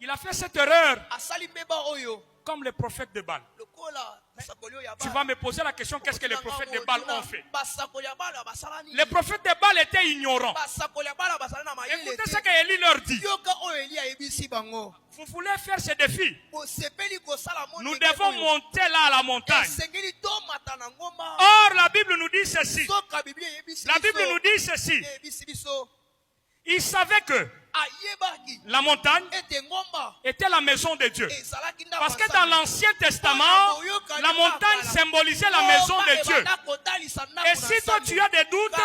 Il a fait cette erreur comme les prophètes de Baal. Tu vas me poser la question, qu'est-ce que les prophètes de Baal ont fait? Les prophètes de Baal étaient ignorants. Écoutez ce qu'Élie leur dit. Vous voulez faire ce défi? Nous devons monter là à la montagne. Or, la Bible nous dit ceci. La Bible nous dit ceci. Il savait que la montagne était la maison de Dieu. Parce que dans l'Ancien Testament, la montagne symbolisait la maison de Dieu. Et si toi tu as des doutes,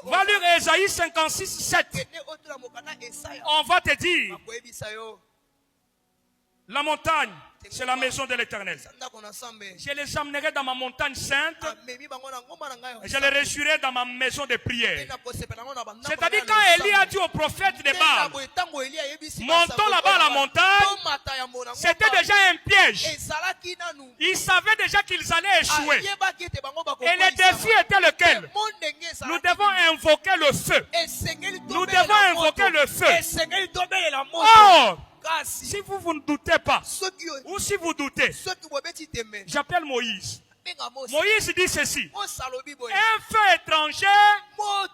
va lire Ésaïe 56, 7. On va te dire, la montagne, c'est la maison de l'Éternel. Je les amènerai dans ma montagne sainte. Et je les réjouirai dans ma maison de prière. C'est-à-dire quand Élie a dit au prophète de Baal, montons là-bas à la montagne, c'était déjà un piège. Ils savaient déjà qu'ils allaient échouer. Et le défi était lequel? Nous devons invoquer le feu. Nous devons invoquer le feu. Or, si vous ne doutez pas, ou si vous doutez, j'appelle Moïse. Moïse dit ceci: un feu étranger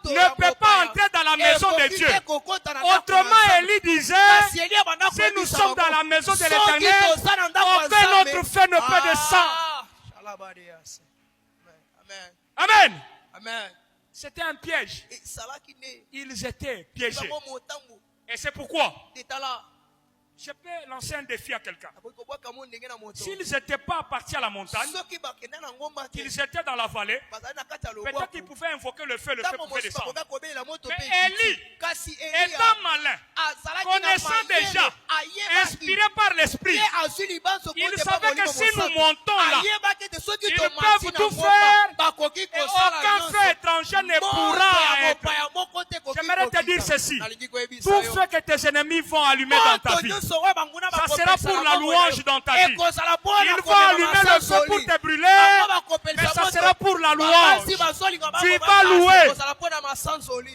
ne peut pas entrer dans la maison de Dieu. Autrement, Élie disait, si nous sommes dans la maison de l'Éternel, aucun autre feu ne peut descendre. Amen. Amen. C'était un piège. Ils étaient piégés. Et c'est pourquoi je peux lancer un défi à quelqu'un. S'ils n'étaient pas partis à la montagne, qu'ils étaient dans la vallée, peut-être qu'ils pouvaient invoquer le feu pouvait descendre. Mais Élie, étant malin, connaissant déjà, inspiré par l'esprit, il savait que si nous montons là, ils peuvent tout faire et aucun feu étranger ne pourra être. J'aimerais te dire ceci: tout feu que tes ennemis vont allumer dans ta vie, ça sera pour la louange dans ta vie. Ils vont allumer le feu pour te brûler, mais ça sera pour la louange. Tu vas louer.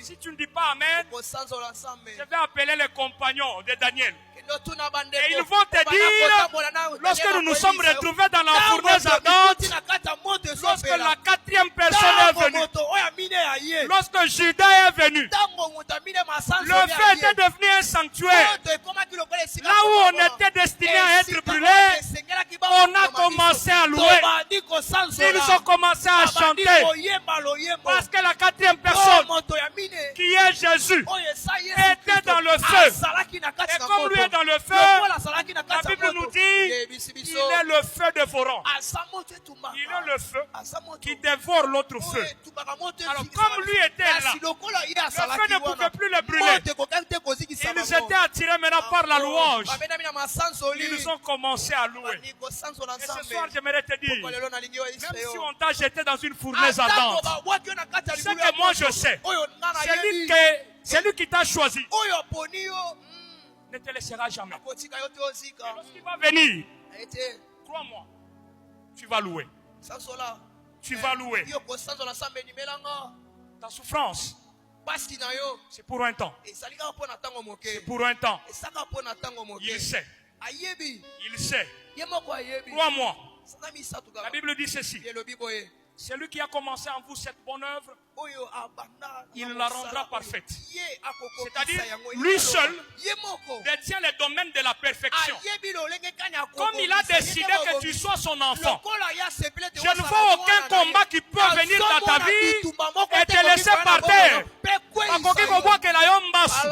Si tu ne dis pas Amen, je vais appeler les compagnons de Daniel. Et ils vont te dire, lorsque nous nous sommes retrouvés dans la fournaise ardente, lorsque la quatrième personne est venue, lorsque Judas est venu, le feu était devenu un sanctuaire. Là où on était destiné à être brûlé, on a commencé à louer. Ils ont commencé à chanter. Parce que la quatrième personne, qui est Jésus, était dans le feu. Et comme lui est dans le feu, la Bible nous dit, il est le feu dévorant. Il est le feu qui dévore l'autre feu. Alors comme lui était là, le feu ne pouvait plus le brûler. Ils étaient attirés maintenant par la louange. Ils ont commencé à louer. Et ce soir, j'aimerais te dire, même si on t'a jeté dans une fournaise ardente, ce que moi je sais, c'est lui qui t'a choisi. Ne te laissera jamais. Et lorsqu'il va venir, crois-moi, tu vas louer. Tu vas louer. Ta souffrance, c'est pour un temps. C'est pour un temps. Il sait. Il sait. Crois-moi. La Bible dit ceci: celui qui a commencé en vous cette bonne œuvre, il la rendra parfaite. C'est-à-dire, lui seul détient les domaines de la perfection. Comme il a décidé que tu sois son enfant, je ne vois aucun combat qui peut venir dans ta vie et te laisser par terre. Bakoki koboa ke la yo mbasu.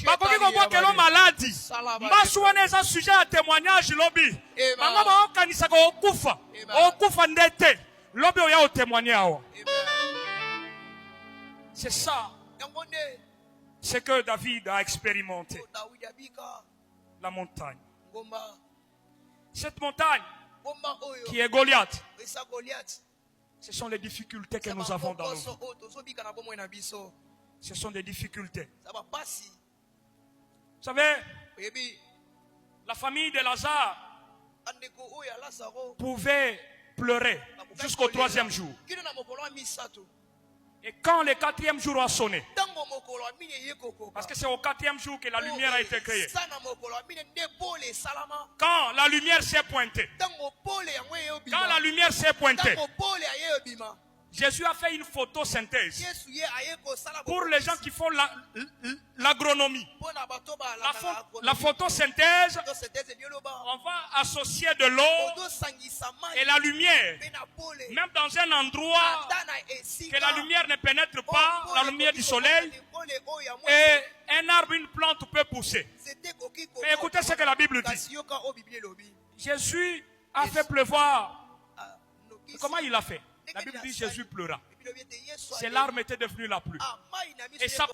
Bakoki koboa ke lo maladi. Mbasu wana eza sujet à témoignage lobi. Bango ba okanisa ko okufa. Okufa ndete. Lobi oya o témoigner awa. C'est ça. C'est que David a expérimenté. La montagne. Cette montagne qui est Goliath. Ce sont les difficultés que nous avons dans nos vies. Ce sont des difficultés. Vous savez, la famille de Lazare pouvait pleurer jusqu'au 3e jour. Et quand le 4e jour a sonné, parce que c'est au 4e jour que la lumière a été créée, quand la lumière s'est pointée, Jésus a fait une photosynthèse pour les gens qui font l'agronomie. La photosynthèse, on va associer de l'eau et la lumière. Même dans un endroit que la lumière ne pénètre pas, la lumière du soleil, et un arbre, une plante peut pousser. Mais écoutez ce que la Bible dit. Jésus a fait pleuvoir. Comment il a fait? La Bible dit Jésus pleura. Ses larmes étaient devenues la pluie. Et sa